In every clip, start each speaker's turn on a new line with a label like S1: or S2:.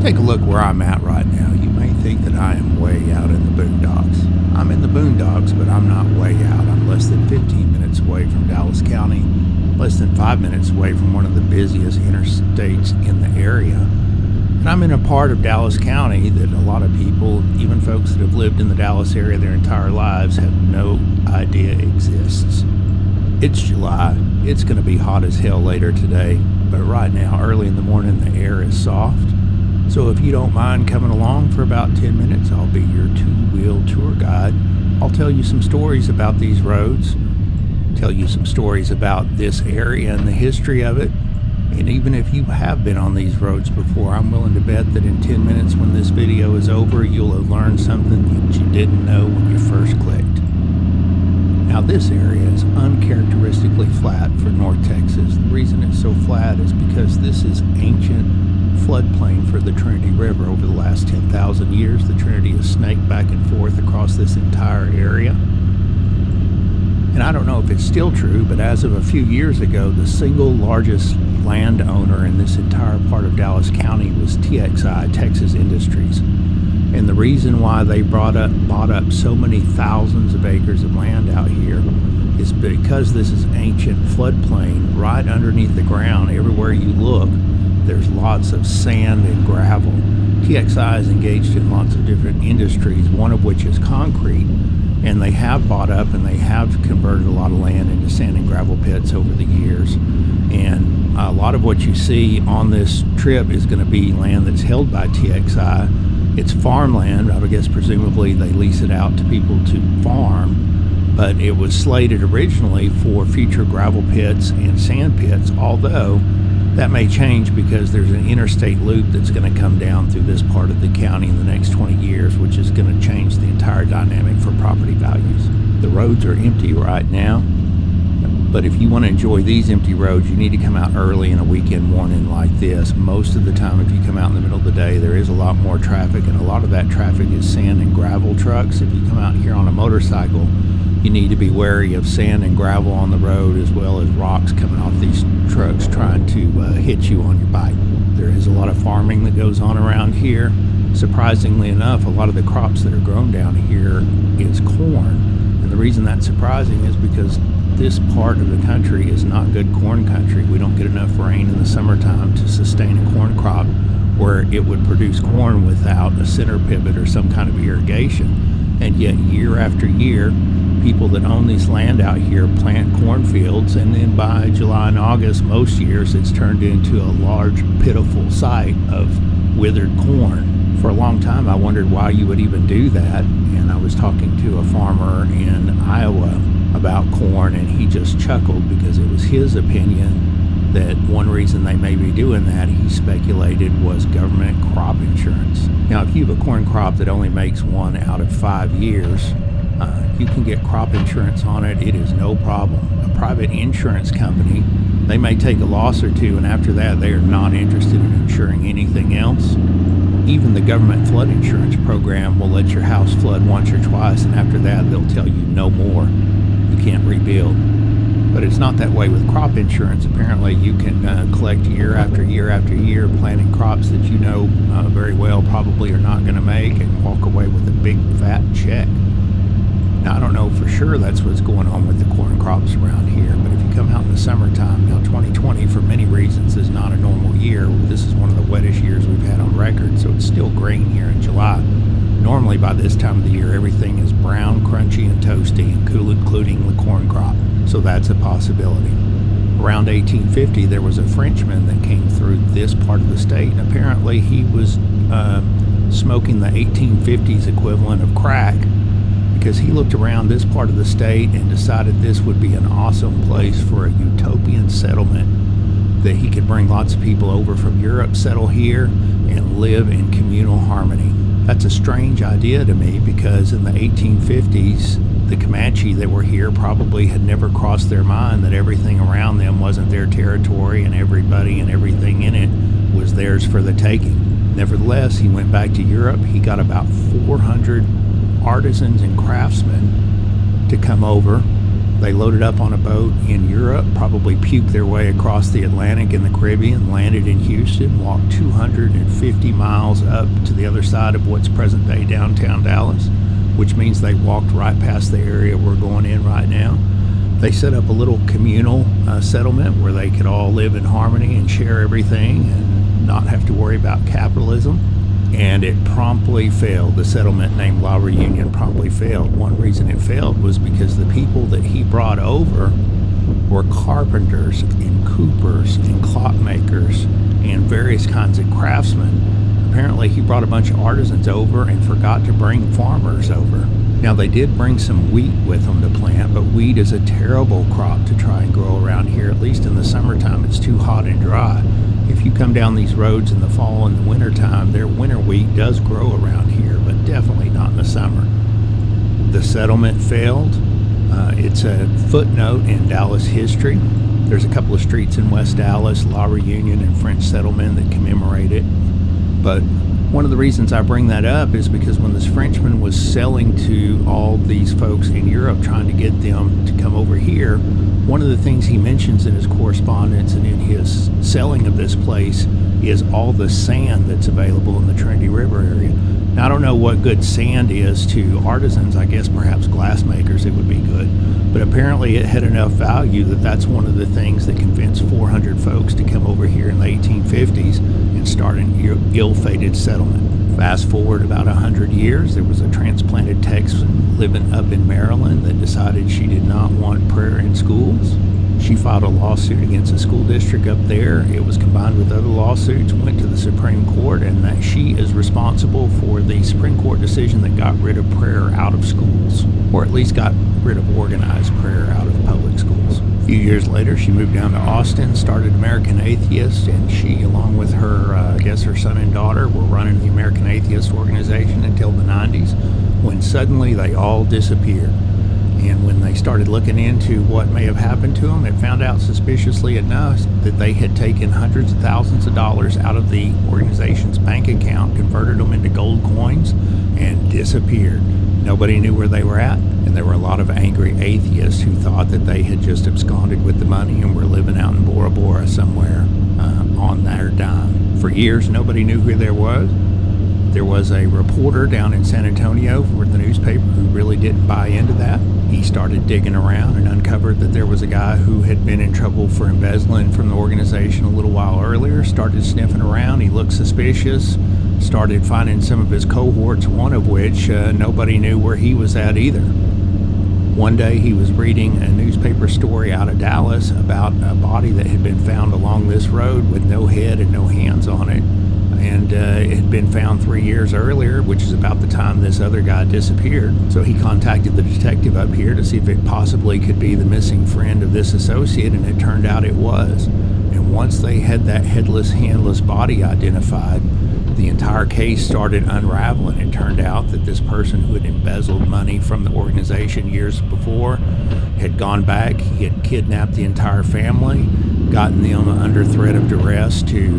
S1: Take a look where I'm at right now. You may think that I am way out in the boondocks. I'm in the boondocks, but I'm not way out. I'm less than 15 minutes away from Dallas County, less than 5 minutes away from one of the busiest interstates in the area. And I'm in a part of Dallas County that a lot of people, even folks that have lived in the Dallas area their entire lives, have no idea exists. It's July. It's going to be hot as hell later today, but right now, early in the morning, the air is soft. So if you don't mind coming along for about 10 minutes, I'll be your two-wheel tour guide. I'll tell you some stories about these roads, tell you some stories about this area and the history of it. And even if you have been on these roads before, I'm willing to bet that in 10 minutes when this video is over, you'll have learned something that you didn't know when you first clicked. Now this area is uncharacteristically flat for North Texas. The reason it's so flat is because this is ancient floodplain for the Trinity River. Over the last 10,000 years, the Trinity has snaked back and forth across this entire area. And I don't know if it's still true, but as of a few years ago, the single largest landowner in this entire part of Dallas County was TXI, Texas Industries. And the reason why they bought up so many thousands of acres of land out here is because this is ancient floodplain right underneath the ground. Everywhere you look, there's lots of sand and gravel. TXI is engaged in lots of different industries, one of which is concrete, and they have bought up and they have converted a lot of land into sand and gravel pits over the years. And a lot of what you see on this trip is going to be land that's held by TXI. It's farmland. I guess presumably they lease it out to people to farm, but it was slated originally for future gravel pits and sand pits, although that may change because there's an interstate loop that's going to come down through this part of the county in the next 20 years, which is going to change the entire dynamic for property values. The roads are empty right now, but if you want to enjoy these empty roads, you need to come out early in a weekend morning like this. Most of the time, if you come out in the middle of the day, there is a lot more traffic, and a lot of that traffic is sand and gravel trucks. If you come out here on a motorcycle, you need to be wary of sand and gravel on the road, as well as rocks coming off these trucks trying to hit you on your bike. There is a lot of farming that goes on around here. Surprisingly enough, a lot of the crops that are grown down here is corn. And the reason that's surprising is because this part of the country is not good corn country. We don't get enough rain in the summertime to sustain a corn crop where it would produce corn without a center pivot or some kind of irrigation. And yet year after year, people that own this land out here plant cornfields, and then by July and August, most years, it's turned into a large, pitiful sight of withered corn. For a long time, I wondered why you would even do that, and I was talking to a farmer in Iowa about corn, and he just chuckled because it was his opinion that one reason they may be doing that, he speculated, was government crop insurance. Now, if you have a corn crop that only makes 1 out of 5 years, you can get crop insurance on it. It is no problem. A private insurance company, they may take a loss or two, and after that, they are not interested in insuring anything else. Even the government flood insurance program will let your house flood once or twice, and after that, they'll tell you no more. You can't rebuild. But it's not that way with crop insurance. Apparently, you can collect year after year after year planting crops that you know very well probably are not going to make, and walk away with a big fat check. Now, I don't know for sure that's what's going on with the corn crops around here, but if you come out in the summertime, now 2020 for many reasons is not a normal year. This is one of the wettest years we've had on record, so it's still green here in July. Normally by this time of the year, everything is brown, crunchy, and toasty, including the corn crop, so that's a possibility. Around 1850, there was a Frenchman that came through this part of the state, and apparently he was smoking the 1850s equivalent of crack, because he looked around this part of the state and decided this would be an awesome place for a utopian settlement, that he could bring lots of people over from Europe, settle here, and live in communal harmony. That's a strange idea to me, because in the 1850s, the Comanche that were here probably had never crossed their mind that everything around them wasn't their territory, and everybody and everything in it was theirs for the taking. Nevertheless, he went back to Europe. He got about 400 artisans and craftsmen to come over, They loaded up on a boat in Europe, probably puked their way across the Atlantic and the Caribbean, landed in Houston, walked 250 miles up to the other side of what's present-day downtown Dallas, which means they walked right past the area we're going in right now. They set up a little communal settlement where they could all live in harmony and share everything and not have to worry about capitalism. And it promptly failed. The settlement named La Reunion promptly failed. One reason it failed was because the people that he brought over were carpenters and coopers and clockmakers and various kinds of craftsmen. Apparently he brought a bunch of artisans over and forgot to bring farmers over. Now they did bring some wheat with them to plant, but wheat is a terrible crop to try and grow around here. At least in the summertime, it's too hot and dry. If you come down these roads in the fall and the winter time, their winter wheat does grow around here, but definitely not in the summer. The settlement failed. It's a footnote in Dallas history. There's a couple of streets in West Dallas, La Reunion and French Settlement, that commemorate it. But one of the reasons I bring that up is because when this Frenchman was selling to all these folks in Europe, trying to get them to come over here, one of the things he mentions in his correspondence and in his selling of this place is all the sand that's available in the Trinity River area. Now, I don't know what good sand is to artisans. I guess perhaps glassmakers it would be good. But apparently it had enough value that that's one of the things that convinced 400 folks to come over here in the 1850s and start an ill-fated settlement. Fast forward about 100 years, there was a transplanted Texan living up in Maryland that decided she did not want prayer in schools. She filed a lawsuit against the school district up there. It was combined with other lawsuits, went to the Supreme Court, and that she is responsible for the Supreme Court decision that got rid of prayer out of schools, or at least got rid of organized prayer out of public schools. A few years later, she moved down to Austin, started American Atheist, and she, along with her, her son and daughter, were running the American Atheist organization until the 90s, when suddenly they all disappeared. And when they started looking into what may have happened to them, it found out suspiciously enough that they had taken hundreds of thousands of dollars out of the organization's bank account, converted them into gold coins, and disappeared. Nobody knew where they were at, and there were a lot of angry atheists who thought that they had just absconded with the money and were living out in Bora Bora somewhere on their dime. For years, nobody knew who there was. There was a reporter down in San Antonio for the newspaper who really didn't buy into that. He started digging around and uncovered that there was a guy who had been in trouble for embezzling from the organization a little while earlier, started sniffing around. He looked suspicious, started finding some of his cohorts, one of which nobody knew where he was at either. One day he was reading a newspaper story out of Dallas about a body that had been found along this road with no head and no hands on it. And it had been found 3 years earlier, which is about the time this other guy disappeared. So he contacted the detective up here to see if it possibly could be the missing friend of this associate, and it turned out it was. And once they had that headless, handless body identified, the entire case started unraveling. It turned out that this person who had embezzled money from the organization years before had gone back. He had kidnapped the entire family, gotten them under threat of duress to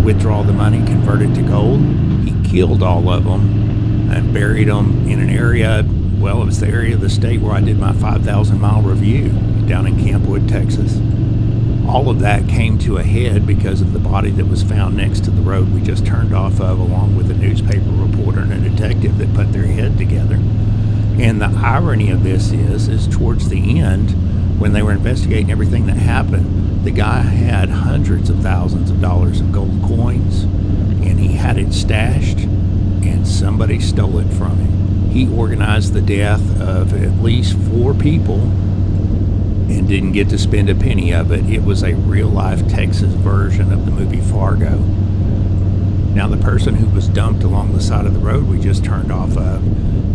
S1: withdraw the money, convert it to gold. He killed all of them and buried them in an area, well, it was the area of the state where I did my 5,000-mile review down in Campwood, Texas. All of that came to a head because of the body that was found next to the road we just turned off of, along with a newspaper reporter and a detective that put their head together. And the irony of this is towards the end, when they were investigating everything that happened, the guy had hundreds of thousands of dollars of gold coins, and he had it stashed, and somebody stole it from him. He organized the death of at least 4 people and didn't get to spend a penny of it. It was a real-life Texas version of the movie Fargo. Now, the person who was dumped along the side of the road we just turned off of,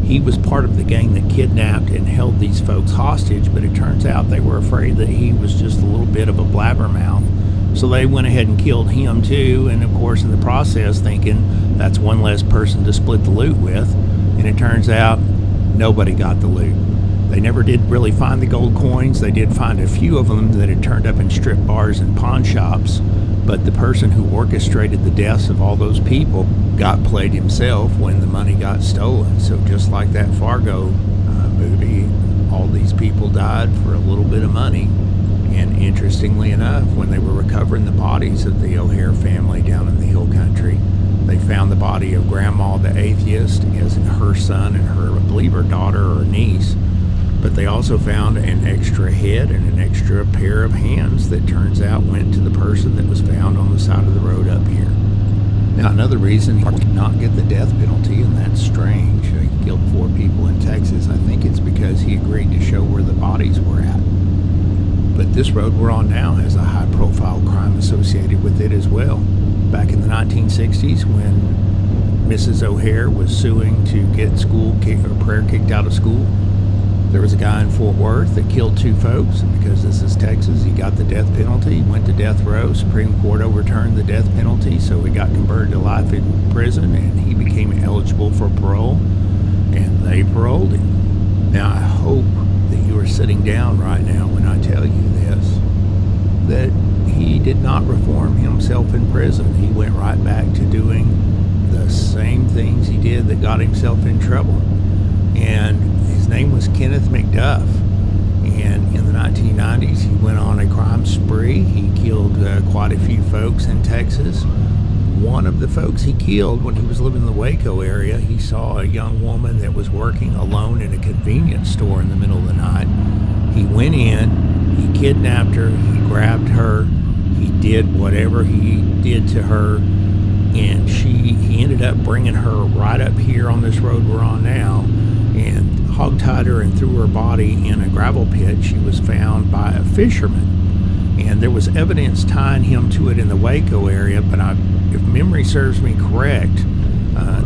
S1: he was part of the gang that kidnapped and held these folks hostage, but it turns out they were afraid that he was just a little bit of a blabbermouth. So they went ahead and killed him too, and of course in the process thinking that's one less person to split the loot with, and it turns out nobody got the loot. They never did really find the gold coins. They did find a few of them that had turned up in strip bars and pawn shops, but the person who orchestrated the deaths of all those people got played himself when the money got stolen. So just like that Fargo movie, all these people died for a little bit of money. And interestingly enough, when they were recovering the bodies of the OHara family down in the hill country, they found the body of Grandma the atheist, as in her son and her, I believe, her daughter or niece. But they also found an extra head and an extra pair of hands that turns out went to the person that was found on the side of the road up here. Now, another reason he did not get the death penalty, and that's strange, he killed 4 people in Texas. I think it's because he agreed to show where the bodies were at. But this road we're on now has a high-profile crime associated with it as well. Back in the 1960s, when Mrs. OHara was suing to get prayer kicked out of school, there was a guy in Fort Worth that killed 2 folks, and because this is Texas, he got the death penalty, went to death row. Supreme Court overturned the death penalty, so he got converted to life in prison, and he became eligible for parole, and they paroled him. Now, I hope that you are sitting down right now when I tell you this, that he did not reform himself in prison. He went right back to doing the same things he did that got himself in trouble. And his name was Kenneth McDuff. And in the 1990s, he went on a crime spree. He killed quite a few folks in Texas. One of the folks he killed, when he was living in the Waco area, he saw a young woman that was working alone in a convenience store in the middle of the night. He went in, he kidnapped her, he grabbed her, he did whatever he did to her, and he ended up bringing her right up here on this road we're on now, and hogtied her and threw her body in a gravel pit. She was found by a fisherman, and there was evidence tying him to it in the Waco area, but if memory serves me correct,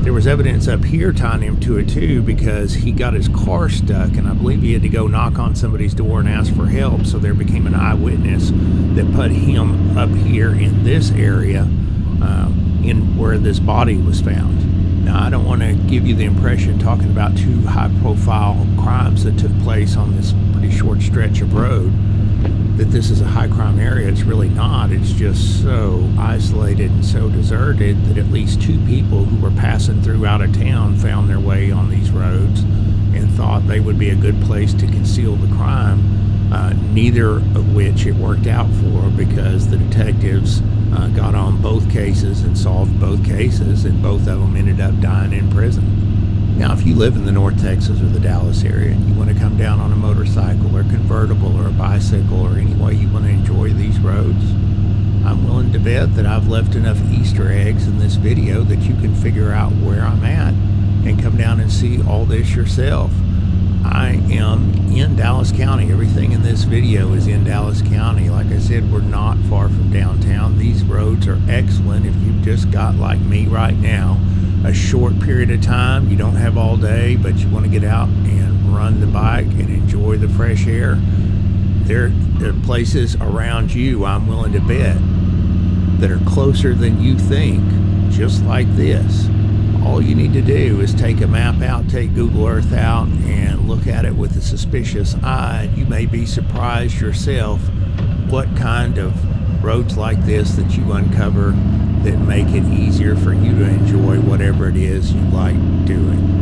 S1: there was evidence up here tying him to it too, because he got his car stuck, and I believe he had to go knock on somebody's door and ask for help, so there became an eyewitness that put him up here in this area in where this body was found. Now, I don't want to give you the impression, talking about 2 high-profile crimes that took place on this pretty short stretch of road, that this is a high-crime area. It's really not. It's just so isolated and so deserted that at least 2 people who were passing through out of town found their way on these roads and thought they would be a good place to conceal the crime, neither of which it worked out for, because the detectives got on both cases and solved both cases, and both of them ended up dying in prison. Now, if you live in the North Texas or the Dallas area and you want to come down on a motorcycle or convertible or a bicycle or any way you want to enjoy these roads, I'm willing to bet that I've left enough Easter eggs in this video that you can figure out where I'm at and come down and see all this yourself. I am in Dallas County. Everything in this video is in Dallas County. Like I said, we're not far from downtown. These roads are excellent if you've just got, like me right now, a short period of time. You don't have all day, but you want to get out and run the bike and enjoy the fresh air. There are places around you, I'm willing to bet, that are closer than you think, just like this. All you need to do is take a map out, take Google Earth out, and look at it with a suspicious eye. You may be surprised yourself what kind of roads like this that you uncover that make it easier for you to enjoy whatever it is you like doing.